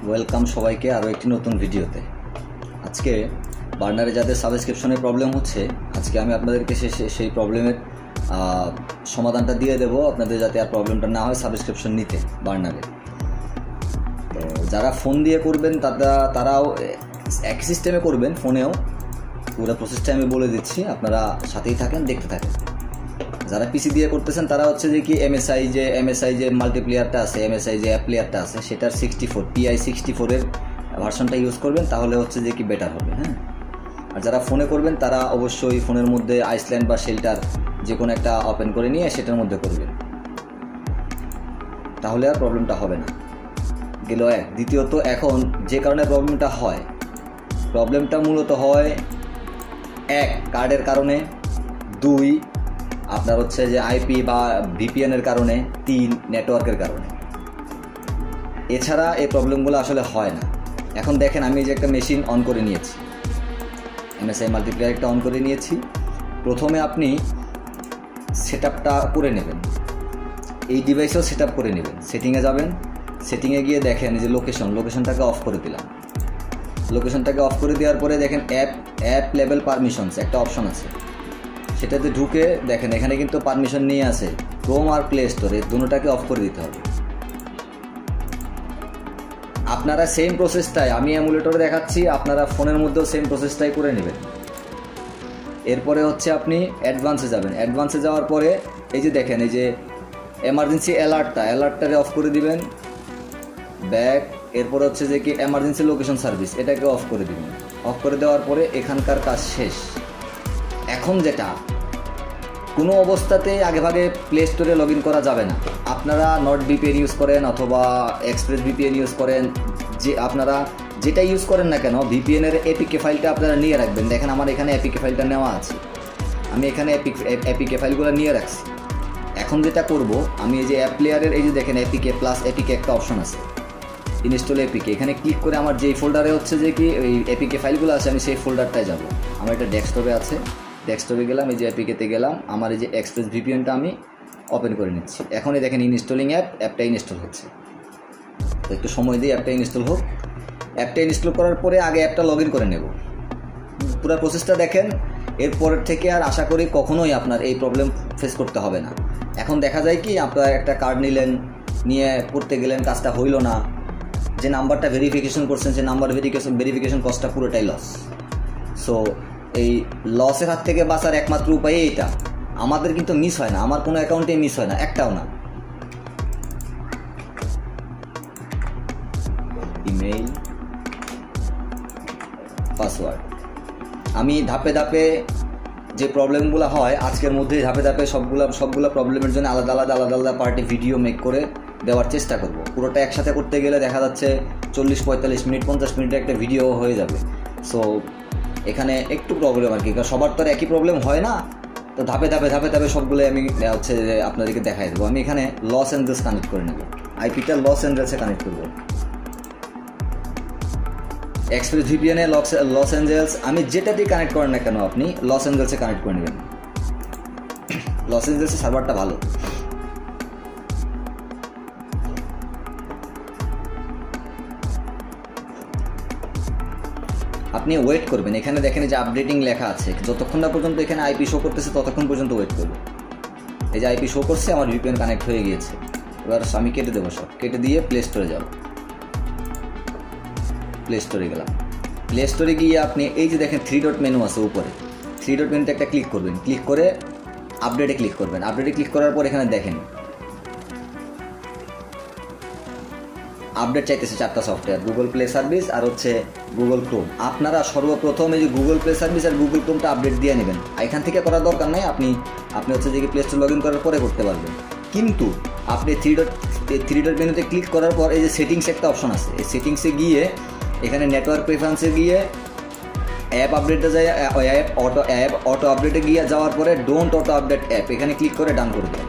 Welcome সবাইকে আরও একটি নতুন ভিডিওতে। আজকে বার্নারে যাদের সাবস্ক্রিপশনের প্রবলেম হচ্ছে, আজকে আমি আপনাদেরকে সেই প্রবলেমের সমাধানটা দিয়ে দেবো, আপনাদের যাতে আর প্রবলেমটা না হয় সাবস্ক্রিপশন নিতে বার্নারে। তো যারা ফোন দিয়ে করবেন তারাও একই সিস্টেমে করবেন, ফোনেও পুরো প্রসেসটা আমি বলে দিচ্ছি, আপনারা সাথেই থাকেন, দেখতে থাকেন। যারা পিসি দিয়ে করতেছেন তারা হচ্ছে যে কি এমএসআই যে মাল্টিপ্লেয়ারটা আছে, এমএসআই যে অ্যাপ প্লেয়ারটা আছে, সেটার 64 PI 64-এর ভার্সনটা ইউজ করবেন, তাহলে হচ্ছে যে কি বেটার হবে। হ্যাঁ, আর যারা ফোনে করবেন তারা অবশ্যই ফোনের মধ্যে আইসল্যান্ড বা শেল্টার যে কোনো একটা ওপেন করে নিয়ে সেটার মধ্যে করবেন, তাহলে আর প্রবলেমটা হবে না। গেল এক। দ্বিতীয়ত, এখন যে কারণে প্রবলেমটা মূলত হয়, এক কার্ডের কারণে, দুই আপনার হচ্ছে যে আইপি বা ভিপিএনের কারণে, তিন নেটওয়ার্কের কারণে। এছাড়া এই প্রবলেমগুলো আসলে হয় না। এখন দেখেন, আমি যে একটা মেশিন অন করে নিয়েছি, এমএসআই মাল্টিপ্লেয়ার একটা অন করে নিয়েছি। প্রথমে আপনি সেটআপটা করে নেবেন, এই ডিভাইসেও সেটআপ করে নেবেন। সেটিংয়ে যাবেন, সেটিংয়ে গিয়ে দেখেন যে লোকেশনটাকে অফ করে দিলাম। লোকেশনটাকে অফ করে দেওয়ার পরে দেখেন অ্যাপ লেভেল পারমিশনস একটা অপশন আছে, সেটাতে ঢুকে দেখেন এখানে কিন্তু পারমিশন নিয়ে আছে ক্রোম আর প্লে স্টোরে, দুটোটাকে অফ করে দিতে হবে। আপনারা সেম প্রসেসটাই আমি এমুলেটরে দেখাচ্ছি, আপনারা ফোনের মধ্যেও সেম প্রসেসটাই করে নেবেন। এরপরে হচ্ছে আপনি অ্যাডভান্সে যাবেন। অ্যাডভান্সে যাওয়ার পরে এই যে দেখেন, এই যে এমার্জেন্সি অ্যালার্টটারে অফ করে দিবেন, ব্যাক। এরপরে হচ্ছে যে কি এমার্জেন্সি লোকেশন সার্ভিস, এটাকে অফ করে দিবেন। অফ করে দেওয়ার পরে এখানকার কাজ শেষ। এখন যেটা, কোনো অবস্থাতেই আগেভাগে প্লে স্টোরে লগ ইন করা যাবে না। আপনারা নট ভিপিএন ইউজ করেন অথবা এক্সপ্রেস ভিপিএন ইউজ করেন, যে আপনারা যেটা ইউজ করেন না কেন, ভিপিএনের এপিকে ফাইলটা আপনারা নিয়ে রাখবেন। দেখেন আমার এখানে এপিকে ফাইলটা নেওয়া আছে, আমি এখানে এপিকে ফাইলগুলো নিয়ে রাখছি। এখন যেটা করব, আমি এই যে অ্যাপ প্লেয়ারের এই যে দেখেন এপিকে প্লাস এপিকে একটা অপশন আছে, ইনস্টল এপিকে, এখানে ক্লিক করে আমার যেই ফোল্ডারে হচ্ছে যে কি ওই এপিকে ফাইলগুলো আছে, আমি সেই ফোল্ডারটায় যাব। আমার এটা ডেস্কটপে আছে, ডেস্কটপে গেলাম, এই যে এপিকেতে গেলাম, আমার এই যে এক্সপ্রেস ভিপিএনটা আমি ওপেন করে নিচ্ছি। এখনই দেখেন ইনস্টলিং অ্যাপটা ইনস্টল হচ্ছে। তো একটু সময় দিয়ে অ্যাপটা ইনস্টল হোক। অ্যাপটা ইনস্টল করার পরে আগে অ্যাপটা লগ ইন করে নেব। পুরো প্রসেসটা দেখেন, এরপরের থেকে আর আশা করি কখনোই আপনার এই প্রবলেম ফেস করতে হবে না। এখন দেখা যায় কি, আপনার একটা কার্ড নিয়ে করতে গেলেন, কাজটা হইল না, যে নাম্বারটা ভেরিফিকেশন করছেন সে নাম্বার ভেরিফিকেশন কস্টটা পুরোটাই লস। সো এই লসের হাত থেকে বাঁচার একমাত্র উপায় এইটা। আমাদের কিন্তু মিস হয় না, আমার কোনো অ্যাকাউন্টে মিস হয় না, একটাও না। ইমেইল, পাসওয়ার্ড, আমি ধাপে ধাপে যে প্রবলেমগুলো হয় আজকের মধ্যে ধাপে ধাপে সবগুলো প্রবলেমের জন্য আলাদা আলাদা পার্টি ভিডিও মেক করে দেওয়ার চেষ্টা করব। পুরোটা একসাথে করতে গেলে দেখা যাচ্ছে 40-45 মিনিট 50 মিনিটের একটা ভিডিও হয়ে যাবে। সো এখানে একটু প্রবলেম আর কি, কারণ সবার তো আর একই প্রবলেম হয় না। তো ধাপে ধাপে সবগুলো আমি হচ্ছে যে আপনাদেরকে দেখাই দেবো। আমি এখানে লস অ্যাঞ্জেলস কানেক্ট করে নেব, আইপিটা লস অ্যাঞ্জেলসে কানেক্ট করব। এক্সপ্রেস ভিপিএনে লস অ্যাঞ্জেলস, আমি যেটাতেই কানেক্ট করেন না কেন আপনি লস অ্যাঞ্জেলসে কানেক্ট করে নেবেন। লস অ্যাঞ্জেলসের সার্ভারটা ভালো। আপনি ওয়েট করবেন, এখানে দেখেন যে আপডেটিং লেখা আছে, যতক্ষণ না পর্যন্ত এখানে আইপি শো করতেছে ততক্ষণ পর্যন্ত ওয়েট করবে। এই যে আইপি শো করছে, আমার ভিপিএন কানেক্ট হয়ে গিয়েছে। এবার আমি কেটে দেবো, সব কেটে দিয়ে প্লে স্টোরে যাব। প্লে স্টোরে গেলাম, প্লে স্টোরে গিয়ে আপনি এই যে দেখেন 3 ডট মেনু আছে উপরে, 3 ডট মেনুতে একটা ক্লিক করবেন, ক্লিক করে আপডেটে ক্লিক করবেন। আপডেটে ক্লিক করার পর এখানে দেখেন আপডেট চাইতেছে 4টা সফটওয়্যার, গুগল প্লে সার্ভিস আর হচ্ছে গুগল ক্রোম। আপনারা সর্বপ্রথম এই যে গুগল প্লে সার্ভিস আর গুগল ক্রোমটা আপডেট দিয়ে নেবেন। এখান থেকে করার দরকার নেই, আপনি হচ্ছে যে প্লে স্টোর লগ ইন করার পরে করতে পারবেন। কিন্তু আপনি 3 ডট মেনুতে ক্লিক করার পর এই যে সেটিংস একটা অপশন আছে, এই সেটিংসে গিয়ে এখানে নেটওয়ার্ক প্রেফারেন্সে গিয়ে অ্যাপ আপডেটে যায়, অ্যাপ অটো আপডেটে গিয়ে যাওয়ার পরে ডোন্ট অটো আপডেট অ্যাপ, এখানে ক্লিক করে ডান করে দেবেন।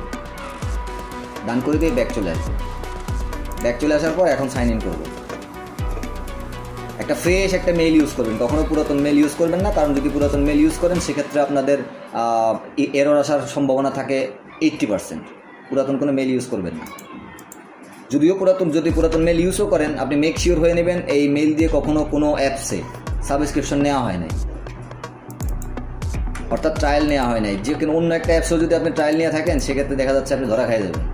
ডান করে দিয়ে ব্যাক চলে আসবে। ব্যাক চলে আসার পর এখন সাইন ইন করব। একটা ফ্রেশ একটা মেইল ইউজ করবেন, কখনো পুরাতন মেইল ইউজ করবেন না, কারণ যদি পুরাতন মেইল ইউজ করেন সেক্ষেত্রে আপনাদের এরর আসার সম্ভাবনা থাকে 80%। পুরাতন কোনো মেইল ইউজ করবেন না। যদি পুরাতন মেল ইউজও করেন, আপনি মেক শিওর হয়ে নেবেন এই মেল দিয়ে কখনো কোনো অ্যাপসে সাবস্ক্রিপশন নেওয়া হয় নাই, অর্থাৎ ট্রায়াল নেওয়া হয় নাই। যে কোনো অন্য একটা অ্যাপসেও যদি আপনি ট্রায়াল নিয়ে থাকেন, সেক্ষেত্রে দেখা যাচ্ছে আপনি ধরা খাই যাবেন,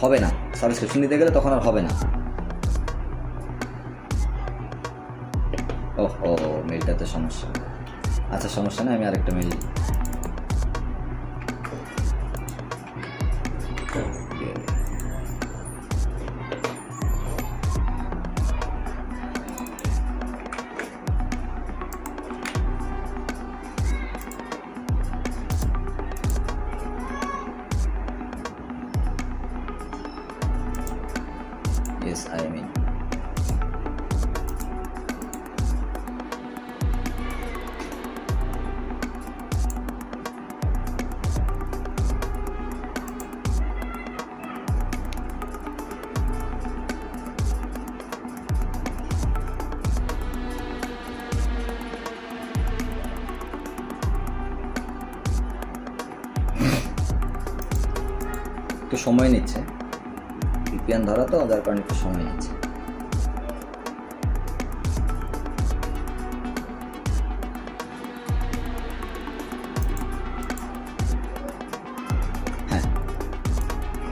হবে না, সাবস্ক্রিপশন নিতে গেলে তখন আর হবে না। ও মেলটাতে সমস্যা, আচ্ছা সমস্যা নেই, আমি আরেকটা মেল I mean একটু সময় নিচ্ছে, ভিপিএন ধরা তো, যার কারণে একটু সময় নিচ্ছে। হ্যাঁ,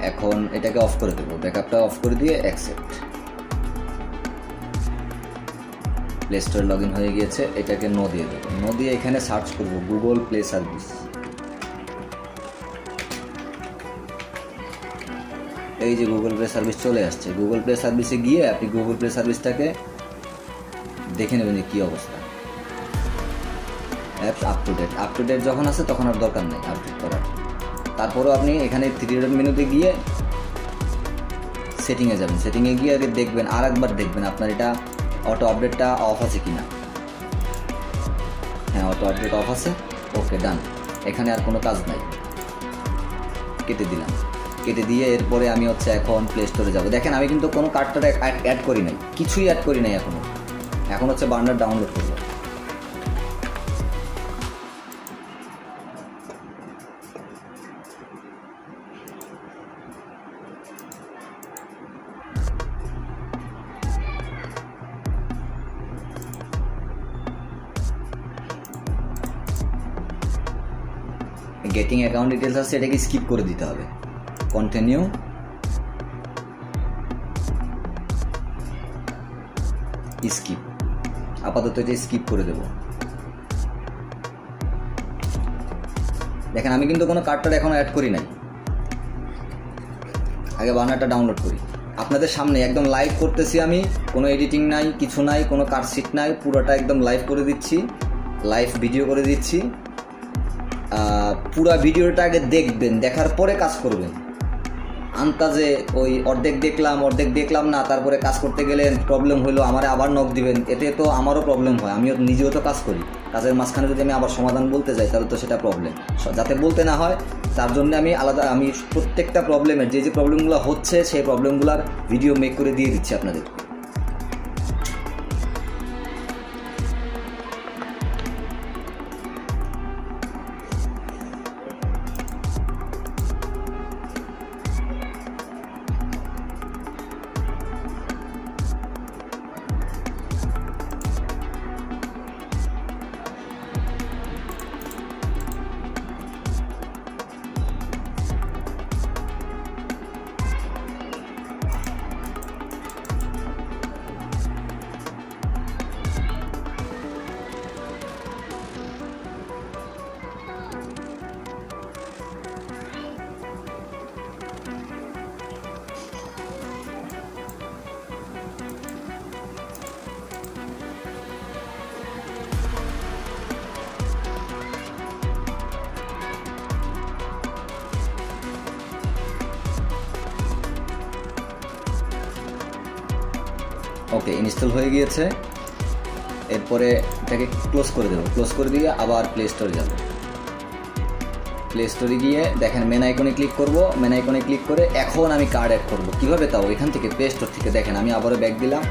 এখন এটাকে অফ করে দেবো, ব্যাকআপটা অফ করে দিয়ে অ্যাকসেপ্ট। প্লে স্টোরে লগ ইন হয়ে গিয়েছে, এটাকে নো দিয়ে দেবো। নো দিয়ে এখানে সার্চ করবো গুগল প্লে সার্ভিস। এই যে গুগল প্লে সার্ভিস চলে আসছে। গুগল প্লে সার্ভিসে গিয়ে আপনি গুগল প্লে সার্ভিসটাকে দেখে নেবেন যে কী অবস্থা। অ্যাপস আপ টু ডেট যখন আছে তখন আর দরকার নেই আপডেট করার। তারপরেও আপনি এখানে 3 ডট মেনুতে গিয়ে সেটিংয়ে যাবেন। সেটিংয়ে গিয়ে আগে দেখবেন, আর একবার দেখবেন আপনার এটা অটো আপডেটটা অফ আছে কিনা। হ্যাঁ, অটো আপডেট অফ আছে, ওকে ডান। এখানে আর কোনো কাজ নাই, কেটে দিলাম। কেটে দিয়ে এরপরে আমি হচ্ছে এখন প্লে স্টোরে যাবো। দেখেন আমি কিন্তু কোনো কার্ডটা অ্যাড করি নাই, কিছুই অ্যাড করি নাই এখনও। এখন হচ্ছে বার্নার ডাউনলোড করবো। গেটিং অ্যাকাউন্ট ডিটেলস আছে, এটাকে স্কিপ করে দিতে হবে। কন্টিনিউ, স্কিপ, আপাতত এটা স্কিপ করে দেব। দেখেন আমি কিন্তু কোনো কার্ডটা এখনো অ্যাড করি নাই। আগে বার্নারটা ডাউনলোড করি আপনাদের সামনে, একদম লাইভ করতেছি আমি, কোনো এডিটিং নাই, কিছু নাই, কোনো কাটশিট নাই, পুরোটা একদম লাইভ করে দিচ্ছি, লাইভ ভিডিও করে দিচ্ছি। পুরা ভিডিওটা আগে দেখবেন, দেখার পরে কাজ করবেন। আন্তাজে ওই অর্ধেক দেখলাম না, তারপরে কাজ করতে গেলে প্রবলেম হইলো, আমারে আবার নক দিবেন, এতে তো আমারও প্রবলেম হয়। আমিও নিজেও তো কাজ করি, কাজের মাঝখানে যদি আমি আবার সমাধান বলতে যাই তাহলে তো সেটা প্রবলেম। যাতে বলতে না হয় তার জন্য আমি প্রত্যেকটা প্রবলেমের যে প্রবলেমগুলো হচ্ছে সেই প্রবলেমগুলোর ভিডিও মেক করে দিয়ে দিচ্ছি আপনাদের। ওকে, ইনস্টল হয়ে গিয়েছে। এরপরে এটাকে ক্লোজ করে দেবো। ক্লোজ করে দিয়ে আবার প্লে স্টোরে যাব। প্লে স্টোরে গিয়ে দেখেন মেন আইকনে ক্লিক করব। মেন আইকনে ক্লিক করে এখন আমি কার্ড অ্যাড করব। কীভাবে? তাও এখান থেকে প্লে স্টোর থেকে দেখেন আমি আবারও ব্যাক দিলাম।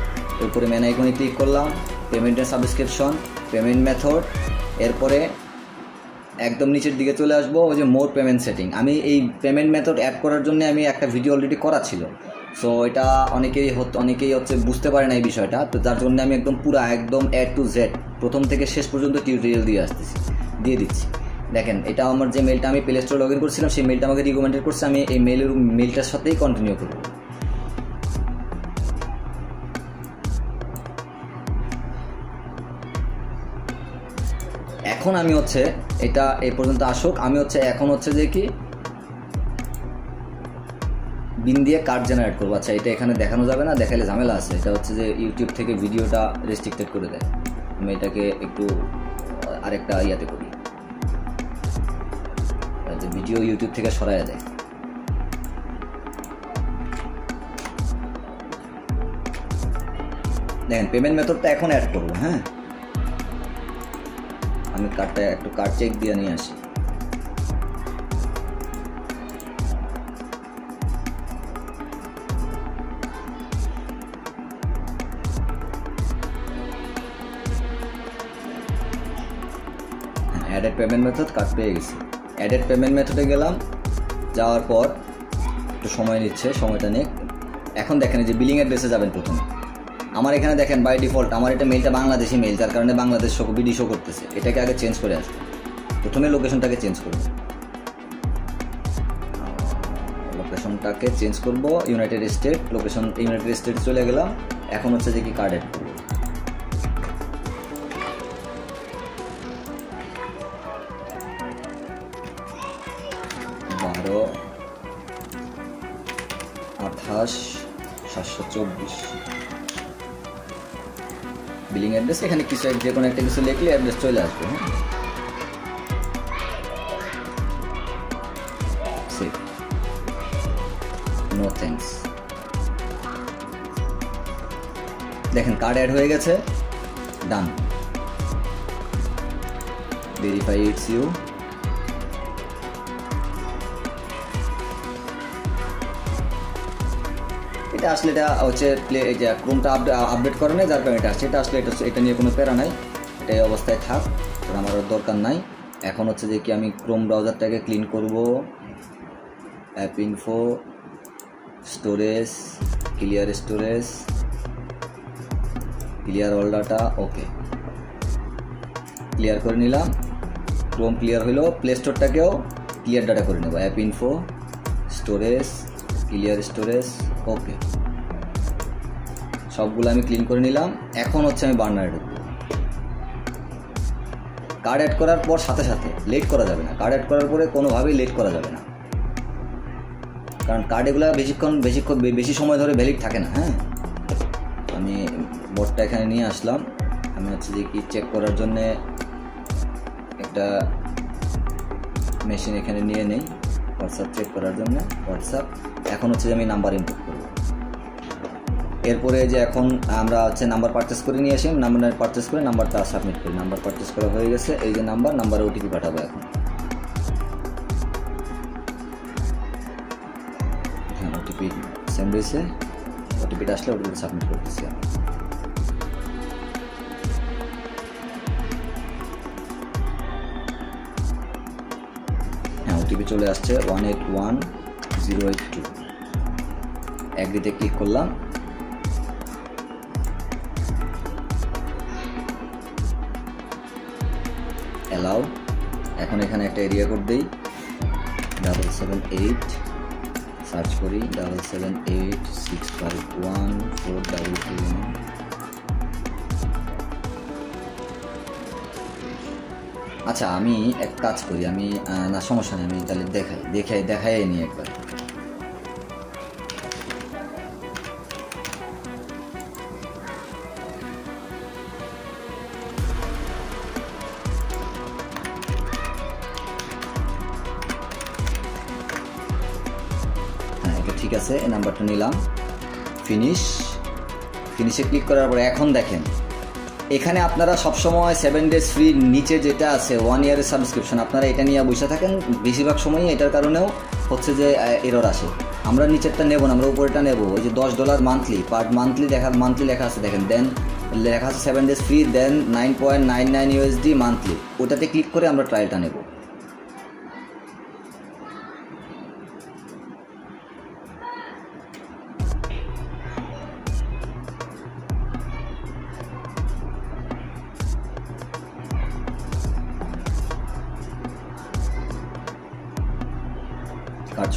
এরপরে মেন আইকনে ক্লিক করলাম, পেমেন্টের সাবস্ক্রিপশন, পেমেন্ট মেথড। এরপরে একদম নিচের দিকে চলে আসবো, ওই যে মোর পেমেন্ট সেটিং। আমি এই পেমেন্ট মেথড অ্যাড করার জন্য আমি একটা ভিডিও অলরেডি করা ছিল, সো এটা অনেকেই হচ্ছে বুঝতে পারে না এই বিষয়টা, তো যার জন্য আমি একদম পুরো একদম A to Z প্রথম থেকে শেষ পর্যন্ত টিউটোরিয়াল দিয়ে দিচ্ছি। দেখেন, এটা আমার যে মেলটা আমি প্লে স্টোরে লগ ইন করছিলাম সেই মেলটা আমাকে রিকমেন্ডেড করছে, আমি এই মেলটার সাথেই কন্টিনিউ করব। এখন আমি হচ্ছে এটা এই পর্যন্ত আসুক, আমি হচ্ছে এখন হচ্ছে যে কি বিন দিয়ে কার্ড জেনারেট করবো। আচ্ছা, এটা এখানে দেখানো যাবে না, দেখালে ঝামেলা আছে। এটা হচ্ছে যে ইউটিউব থেকে ভিডিওটা রেস্ট্রিক্টেড করে দেয়। আমি এটাকে একটু আরেকটা ইয়াতে করি, ভিডিও ইউটিউব থেকে সরাইয়া দেয়। দেখেন, পেমেন্ট মেথডটা এখন অ্যাড করবো। হ্যাঁ, আমি একটু কার্ড চেক দিয়ে নিয়ে আসি। অ্যাডেড পেমেন্ট মেথড কার্ড পেয়ে গেছি। অ্যাডেড পেমেন্ট মেথডে গেলাম, যাওয়ার পর একটু সময় নিচ্ছে, সময়টা নিয়ে এখন দেখেন যে বিলিং অ্যাড্রেসে যাবেন প্রথমে। আমার এখানে দেখেন বাই ডিফল্ট আমার এটা মেলটা বাংলাদেশি মেল, যার কারণে বাংলাদেশ বিডি শো করতেছে। এটাকে আগে চেঞ্জ করে আসবে, প্রথমে লোকেশনটাকে চেঞ্জ করবো। লোকেশনটাকে চেঞ্জ করবো United state, location United state চলে গেলাম। এখন হচ্ছে যে কি কার্ড অ্যাড করবো। 12/28/724 বিলিং অ্যাড্রেস। এখানে কিছু যে কোনো একটা কিছু লিখলে অ্যাড্রেস চলে আসবে। Save, no thanks. দেখেন কার্ড অ্যাড হয়ে গেছে, ডান। Verify it's you. এটা আসলে এটা হচ্ছে ক্রোমটা আপডেট করে না, যার কারণে এটা আসছে। এটা আসলে এটা নিয়ে কোনো প্যারা নাই, এটা এই অবস্থায় থাক, কারণ আমার দরকার নাই। এখন হচ্ছে যে কি আমি ক্রোম ব্রাউজারটাকে ক্লিন করব। App info, storage, clear storage, clear all data. Okay, clear করে নিলাম। ক্রোম ক্লিয়ার হইলো, প্লে স্টোরটাকেও ক্লিয়ার ডাটা করে নেব। App info, storage, clear storage. Okay, সবগুলো আমি ক্লিন করে নিলাম। এখন হচ্ছে আমি বার্নারে ঢুকবো। কার্ড অ্যাড করার পর সাথে সাথে লেট করা যাবে না। কার্ড অ্যাড করার পরে কোনোভাবেই লেট করা যাবে না, কারণ কার্ড এগুলো বেশি সময় ধরে ভ্যালিড থাকে না। হ্যাঁ, আমি বোর্ডটা এখানে নিয়ে আসলাম। আমি হচ্ছে যে কি চেক করার জন্যে একটা মেশিন এখানে নিয়ে নেই হোয়াটসঅ্যাপ চেক করার জন্য। হোয়াটসঅ্যাপ এখন হচ্ছে যে আমি নাম্বার ইনপুট করব। এরপরে যে এখন আমরা হচ্ছে নাম্বার পারচেস করে নিয়ে আসি, নাম্বার পারচেস করে নাম্বারটা সাবমিট করি। নাম্বার পারচেস করা হয়ে গেছে, এই যে নাম্বারে ওটিপি পাঠাবো। এখন হ্যাঁ, ওটিপি সেন্ড হয়েছে। ওটিপিটা আসলে ওটিপি সাবমিট করতেছি। হ্যাঁ, ওটিপি চলে আসছে 181082। অ্যাগ্রিতে ক্লিক করলাম। অ্যালাউ। এখন এখানে একটা এরিয়া কোড দিই 778, সার্চ করি 778651422। আচ্ছা, আমি এক কাজ করি, আমি না সমস্যা নেই, আমি তাহলে দেখাই নিই একবার। হ্যাঁ, এটা ঠিক আছে। এই নাম্বারটা নিলাম, ফিনিশে ক্লিক করার পরে এখন দেখেন এখানে আপনারা সবসময় 7 days ফ্রি, নিচে যেটা আছে 1 year সাবস্ক্রিপশন, আপনারা এটা নিয়ে বসে থাকেন। বেশিরভাগ সময়ই এটার কারণেও হচ্ছে যে এরর আসে। আমরা নিচেরটা নেব না, আমরা উপরেটা নেব। ওই যে $10 মান্থলি, পার মান্থলি লেখা আছে, দেখেন দেন লেখা আছে 7 days ফ্রি, দেন $9.99 মান্থলি। ওটাতে ক্লিক করে আমরা ট্রায়ালটা নেব।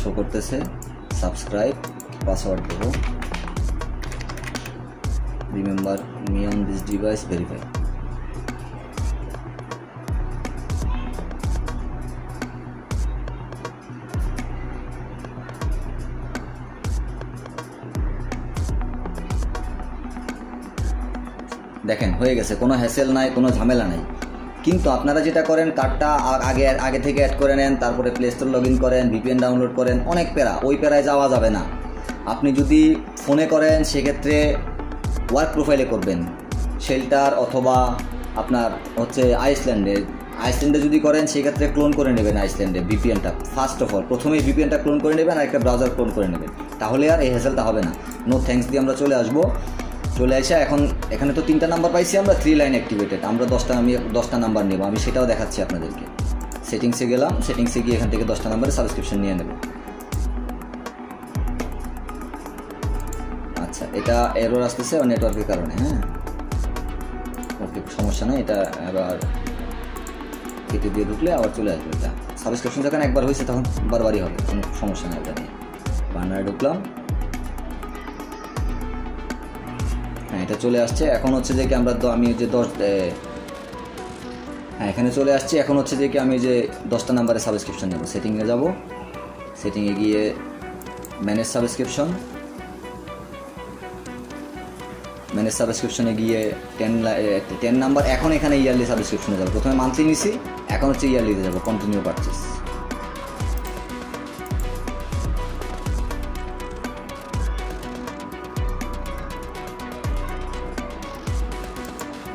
শো করতেছে, সাবস্ক্রাইব, পাসওয়ার্ড দেবো, remember me on this device, verify. দেখেন হয়ে গেছে, কোনো হ্যাসেল নাই, কোনো ঝামেলা নাই। কিন্তু আপনারা যেটা করেন, কার্ডটা আগে থেকে অ্যাড করে নেন, তারপরে প্লে স্টোর লগ ইন করেন, ভিপিএন ডাউনলোড করেন, অনেক প্যারা। ওই প্যারায় যাওয়া যাবে না। আপনি যদি ফোনে করেন সেক্ষেত্রে ওয়ার্ক প্রোফাইলে করবেন, শেল্টার অথবা আপনার হচ্ছে আইসল্যান্ডে যদি করেন সেক্ষেত্রে ক্লোন করে নেবেন আইসল্যান্ডে ভিপিএনটা। ফার্স্ট অফ অল প্রথমেই ভিপিএনটা ক্লোন করে নেবেন, আর একটা ব্রাউজার ক্লোন করে নেবেন, তাহলে আর এই হ্যাসেলটা হবে না। নো থ্যাঙ্কস দিয়ে আমরা চলে আসবো। চলে আসে এখন এখানে তো 3টা নাম্বার পাইছি আমরা, 3 লাইন অ্যাক্টিভেটেড। আমরা 10টা নাম্বার নেব, আমি সেটাও দেখাচ্ছি আপনাদেরকে। সেটিংসে গেলাম, সেটিংসে গিয়ে এখান থেকে 10টা নাম্বারে সাবস্ক্রিপশন নিয়ে নেব। আচ্ছা, এটা এরর আসতেছে নেটওয়ার্কের কারণে। হ্যাঁ, ওকে, সমস্যা নেই। এটা আবার কেটে দিয়ে ঢুকলে আবার চলে আসবে। এটা সাবস্ক্রিপশন যখন একবার হয়েছে তখন বারবারই হবে, কোনো সমস্যা নেই। এটা নিয়ে বার্নারে ঢুকলাম। হ্যাঁ, এটা চলে আসছে। এখন হচ্ছে যে কি আমি যে এখানে চলে আসছি। এখন হচ্ছে যে কি আমি যে 10টা নাম্বারে সাবস্ক্রিপশন নেব। সেটিংয়ে যাব, সেটিংয়ে গিয়ে ম্যানেজ সাবস্ক্রিপশনে গিয়ে 10 নাম্বার। এখন এখানে ইয়ারলি সাবস্ক্রিপশনে যাবো। প্রথমে মান্থলি নিছি, এখন হচ্ছে ইয়ারলিতে যাবো, কন্টিনিউ পারচেস।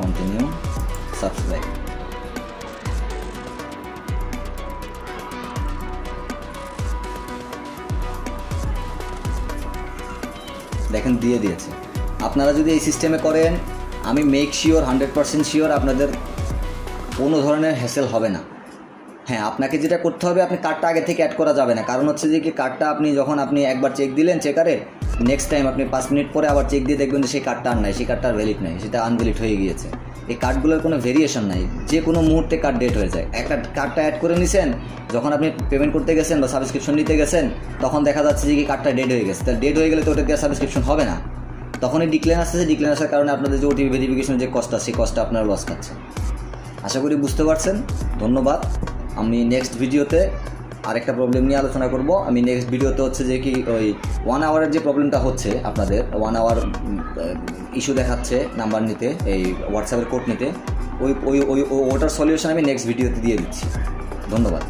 Continue, subscribe. দেখেন দিয়ে দিয়েছে। আপনারা যদি এই সিস্টেমে করেন, আমি মেক শিওর 100% শিওর আপনাদের কোনো ধরনের হ্যাসেল হবে না। হ্যাঁ, আপনাকে যেটা করতে হবে, আপনি কার্ডটা আগে থেকে অ্যাড করা যাবে না। কারণ হচ্ছে যে কি কার্ডটা যখন আপনি একবার চেক দিলেন চেকারে, নেক্সট টাইম আপনি 5 মিনিট পরে আবার চেক দিয়ে দেখবেন যে সেই কার্ডটা আর নাই, সেই কার্ডটা আর ভ্যালিড নাই, সেটা আনভ্যালিড হয়ে গিয়েছে। এই কার্ডগুলোর কোনো ভেরিয়েশন নাই, যে কোনো মুহূর্তে কার্ড ডেট হয়ে যায়। একটা কার্ডটা অ্যাড করে নিছেন, যখন আপনি পেমেন্ট করতে গেছেন বা সাবস্ক্রিপশন নিতে গেছেন, তখন দেখা যাচ্ছে যে কি কার্ডটা ডেট হয়ে গেছে। তাহলে ডেট হয়ে গেলে তো ওটা দিয়ে সাবস্ক্রিপশন হবে না। তখনই ডিক্লেন আসতেছে, ডিক্লেন আসার কারণে আপনাদের যে ওটিপি ভেরিফিকেশন যে কস্টটা, সেই কস্টটা আপনারা লস খাচ্ছেন। আশা করি বুঝতে পারছেন। ধন্যবাদ। আমি নেক্সট ভিডিওতে আরেকটা প্রবলেম নিয়ে আলোচনা করব। আমি নেক্সট ভিডিওতে হচ্ছে যে কি ওই 1 আওয়ারের যে প্রবলেমটা হচ্ছে, আপনাদের 1 আওয়ার ইস্যু দেখাচ্ছে নাম্বার নিতে, এই হোয়াটসঅ্যাপের কোড নিতে, ওটার সলিউশন আমি নেক্সট ভিডিওতে দিয়ে দিচ্ছি। ধন্যবাদ।